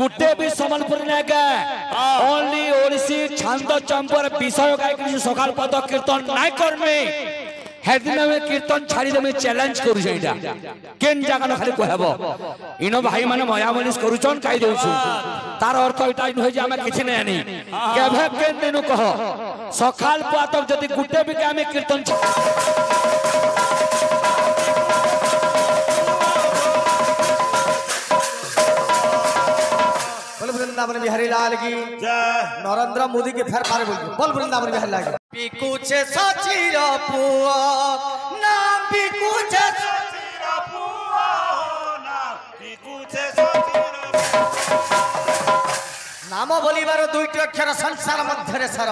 गुटे भी संबलपुर ओनली ओडिसी छंद चंपर विषय गायक सकाल पद कीर्तन नाय करमे हेदिन में कीर्तन छाड़ी देमे चैलेंज करू छैटा केन जागा न खाली कहबो इनो भाई माने मया मलिस करूचन काई देउछु तार अर्थ एटा होय जे हम किछि नै आनी केभे केन देनु कह सकाल पद जदी गुटे भी हम कीर्तन वृंदावन बिहारी लाल की नरेंद्र मोदी के फेर पारे बोल वृंदावन बिहारी लाल की पिकुचे सचिर पुआ ना पिकुचे सचिर पुआ ना पिकुचे सचिर नाम बोलिबार दुईटी अक्षर संसार मध्य सार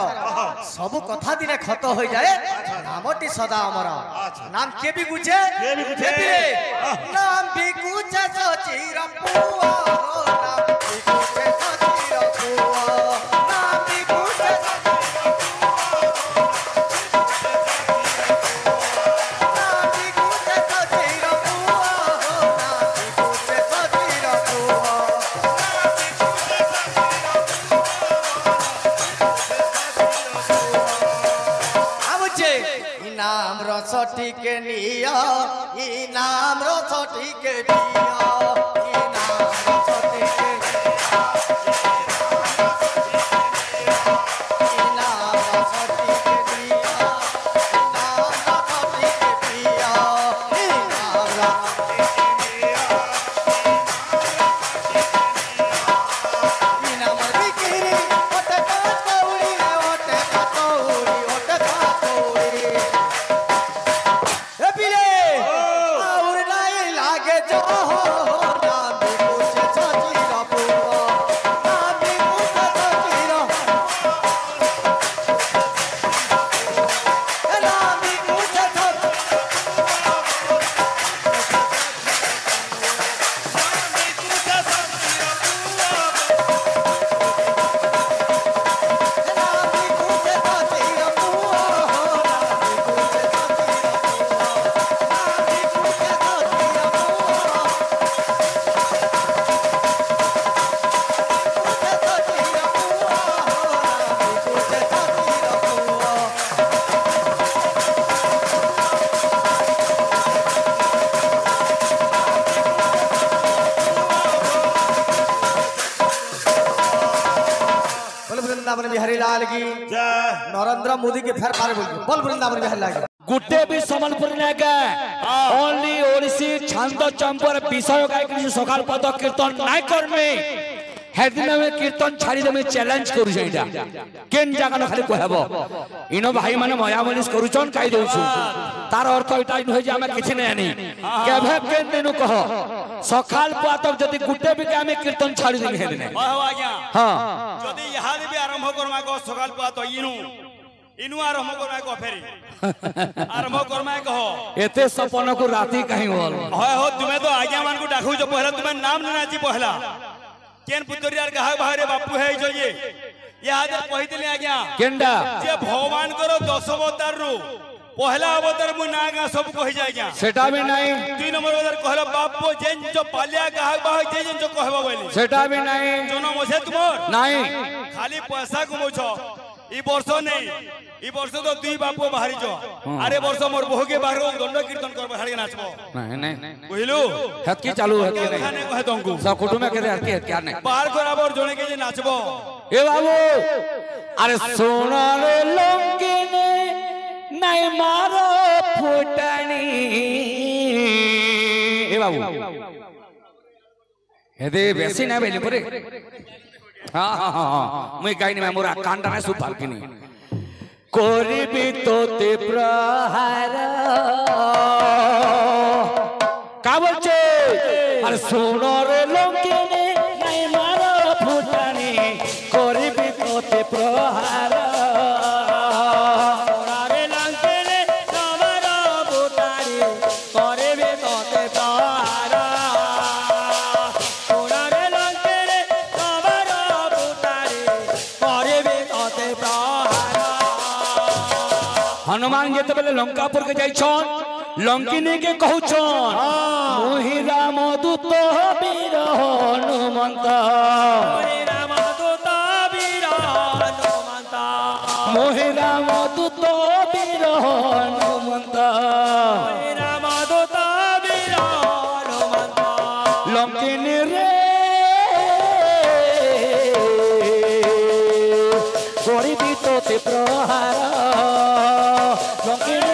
सब कथा दिने खत हो जाए नामटी सदा अमर नाम के भी गुचे नाम पिकुचे सचिर पुआ के निया इनाम रसटी के दिया इनाम रसटी के इनाम रसटी के दिया इनाम रसटी के पिया इनाम रसटी के दिया इनाम बिकिरी ओटे कातौरी ओटे कातौरी ओटे कातौरी बिहारी लाल की नरेंद्र मोदी के फेर पारे बोल वृंदावन बिहारी लाल गुटे भी संबलपुर ओनली ओडिसी छंद चंपर विषय गायक सकाल पद कीर्तन नाय करमे हेदिन में कीर्तन छाड़ी देमे चैलेंज करू छैटा केन जागा न खाली कहबो इनो भाई माने मया मलिस करूचन काई देउछु तार अर्थ एटा होय जे हम किछि नै आनी केभे केन देनु कह सकाल पद जदी गुटे भी हम कीर्तन छाड़ी देमे हेदिन वाह आज्ञा हां जदी यहां भी आरंभ करमा को सकाल पद इनु आरंभ करमा को फेरी आरंभ करमा कह एते सपन को राती कहीं बोल होय हो तुमे तो आज्ञा मान को डाकू जो पहला तुमे नाम लेना जी पहला केन पुतरियार गाह बाहरे बापू है जो ये याद कहितले आज्ञा केंडा जे भगवान करो 10 अवतार रु पहला अवतार मु ना गा सब कहि जाय जा सेटा भी नहीं 3 नंबर अवतार कहला बापू जेन जो पालिया गाह बाह जेन जो कहबा बोली सेटा भी नहीं जनो मोसे तुमर नहीं खाली पैसा कमोछो ई वर्ष नहीं ई वर्ष तो दुई बापू बाहरी जो अरे वर्ष मोर बहुके बाहरो दंड कीर्तन करबा हाड़ी नाचबो नहीं नहीं बुझलु हतकी चालू हतकी नहीं खाने कहे तुमको सब कुटुंब के हतकी क्या नहीं बाहर कराबर जोने के जे नाचबो ए बाबू अरे सोना रे लंकिने नहीं मारो फुटनी ए बाबू हेदे बेसी ना बेली परे हां हां हां मुई गाइनी में मोरा कांडा ना सुपाल किनी कोरिबी तोते प्रहार का बोलछे अरे सोनो रे लंकिने नहीं मारो फुटानी कोरिबी तोते प्रहार रे लंकिने मारो फुटानी कोरिबी तोते प्रहार रे लंकिने मारो फुटानी कोरिबी तोते प्रहार हनुमान जेते बेले लंकापुर के जाइछन लंकिनी के कहउछन मोहि राम दूत हबी বীর হনুমন্ত মোহে রামদূত বীর হনুমন্ত লঙ্কিনী রে গরিবি তোতে প্রহার লঙ্কিনী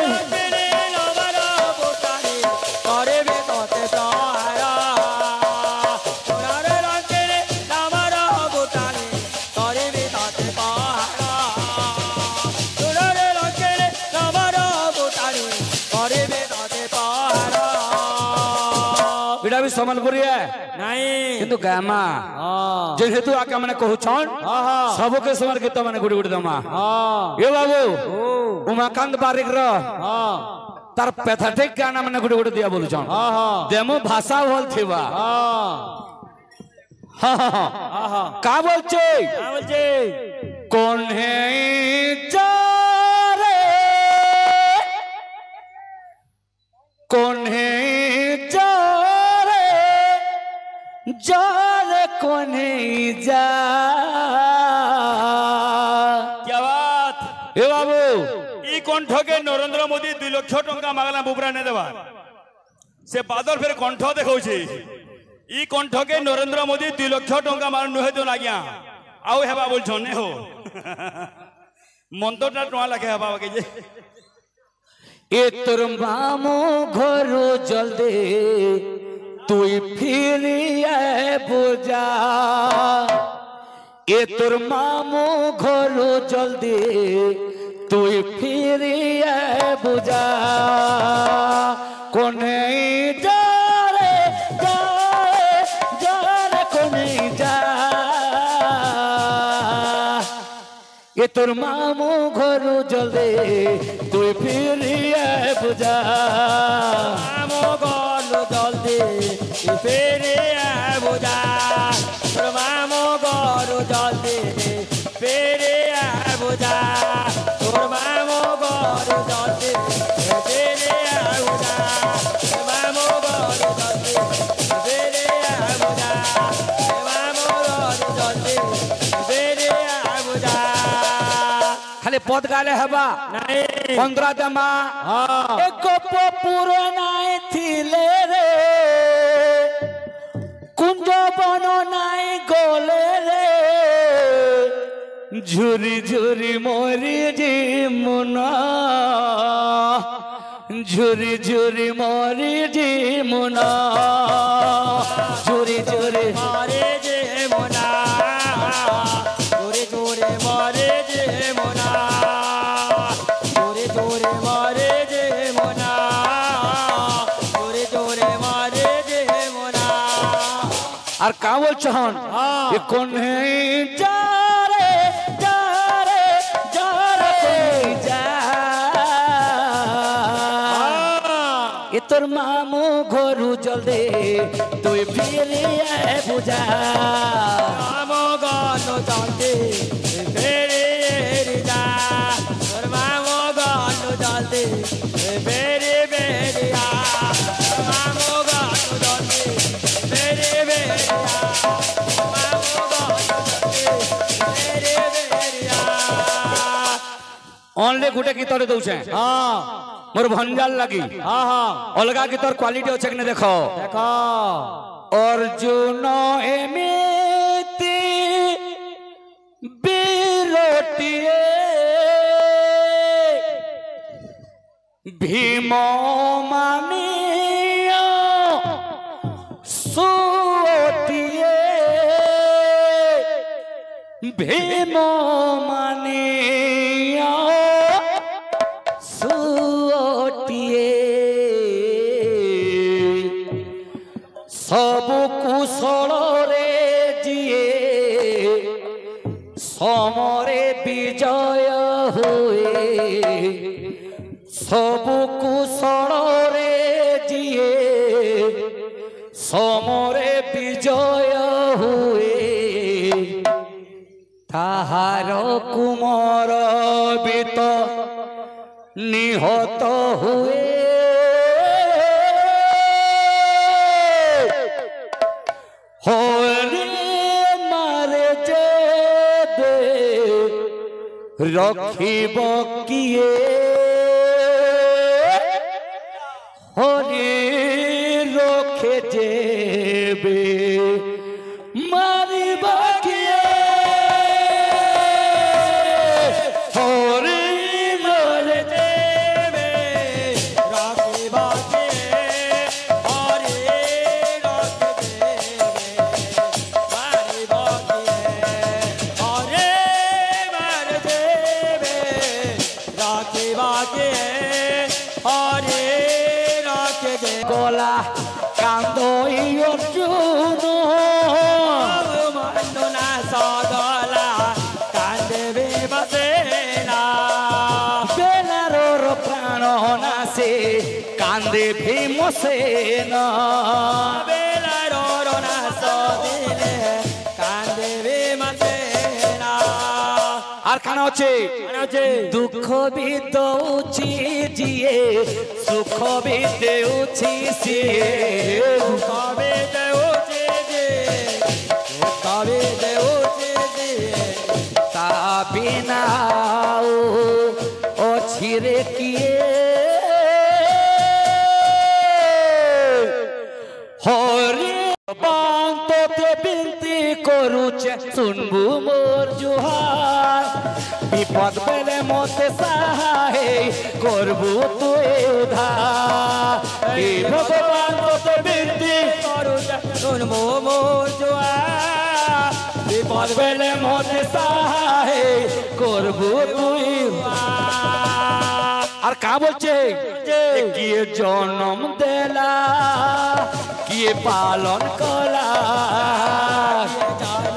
एटा भी सम्बलपुरी है नहीं किंतु गामा जेहेतु आके माने कहउछन सबके समर गीत माने गुडी गुडी दमा ए बाबू उमाकांत बारिक रो तार पैथेटिक गाना माने गुडी गुडी दिया बोलुछन देमो भाषा भल थिबा का बोलछे कोन है जारे कोन है जाल कोने जा क्या बात ए बाबू ई कंठ के नरेंद्र मोदी 2 लाख टंका मागला बुबरा ने देवा से बादल फिर कंठ देखौछि ई कंठ के नरेंद्र मोदी 2 लाख टंका मार नुहे तो लाग्या आउ हेबा बोल छने हो मंतोटा टवा लाखे हेबा के जे ए तोर मामो घरो जल्दी तुई फिर बुझा ए तोर मामो घरो जल्दी तुई फिर बुझा कोने जा रे कोने जा ए तोर मामो घरो जल्दी तुई फिर बुझा मामो घरो जल्दी फेरे बुझा तोर मामो घरो जल्दी फेरे बुझा तोर मामो घरो जल्दी फेरे बुझा तोर मामो घरो जल्दी फेरे बुझा तोर मामो घरो जल्दी फेरे बुझा खाली पद गाले हबा नहीं 15 दमा एक पुरो नाई थिले रे कुंज बन नाई गोले रे झुरी झुरी मोरी जी मुना झुरी झुरी मोरी जी मुना झुरी झुरी मारे जे मुना झुरी झुरी मारे जे मुना झुरी झुरी मारे जे मुना झुरी झुरी मारे जे मुना और का बोल चहन ये कौन है जा रे जा ये तोर मामू घरू जल्दी तुई फिर बुझा मामो गानो जल्दी फेरे जा तोर मामो गानो जल्दी फेरे बेरिया मामो गानो जल्दी फेरे बेरिया मामो गानो जल्दी फेरे बेरिया ओनली गुटे गीतरे दउछे हां मोर भंजाल लगी हां अलगा गीतर क्वालिटी अच्छे कि देखो अर्जुन एमिति बीरोटिए भीम मानिया सुटिए भीम मानिया सुटिए सब कुशल रे जिए समरे विजय हुए सब कुशल रे जिए समरे विजय हुए ताहार कुमार बीत निहत हुए রখিব কিয়ে হরি রখে যেবে মারিবা কিয়ে হরি মরে দেবে রাখিবা কিয়ে হরি রখে দেবে মারিবা কিয়ে হরি মরে দেবে রাখিবা কিয়ে হরি রখে দেবে গলা কান্দই অর্জুন মন্দনা সদলা কান্দবে বসেনা বেলার প্রাণ নাসে কান্দে ভীমসেন বেলার নাশ দিলে কান্দবে বসেনা আর কানা হচ্ছে দুঃখ বি দৌছি জিয়ে সুখ বি দেউছি সিয়ে কবে দেউছে যে কবে দেউছে যে তা বিনা ও ছিরে কিয়ে হরে বান্ততে বিনতি করুছে শুনবু মোর জুহার বিপদ বেলে মতে সাহায্য করবু তুই উদ্ধার হে ভগবান তোতে বিনতি করুছে শুনবো মোর জোয়া বিপদ বেলে মতে সাহায্য করবু তুই আর কা বলছে কিয়ে জন্ম দেলা কিয়ে পালন কলা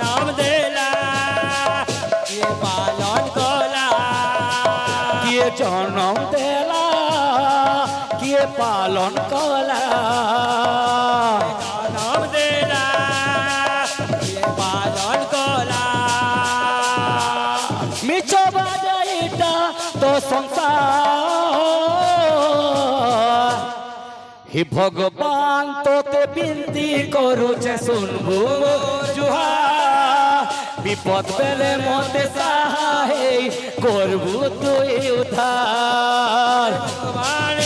নাম দেলা কে পালন কলা কিয়ে জন্ম দেলা কিয়ে পালন কলা নাম দেলা কে পালন কলা মিছ বাজাইটা তো সংসার হে ভগবান তোতে বিনতি করুছে শুনবু জুহা বিপদ বেলে মতে সাহায্য করবু তুই উদ্ধার ভগবান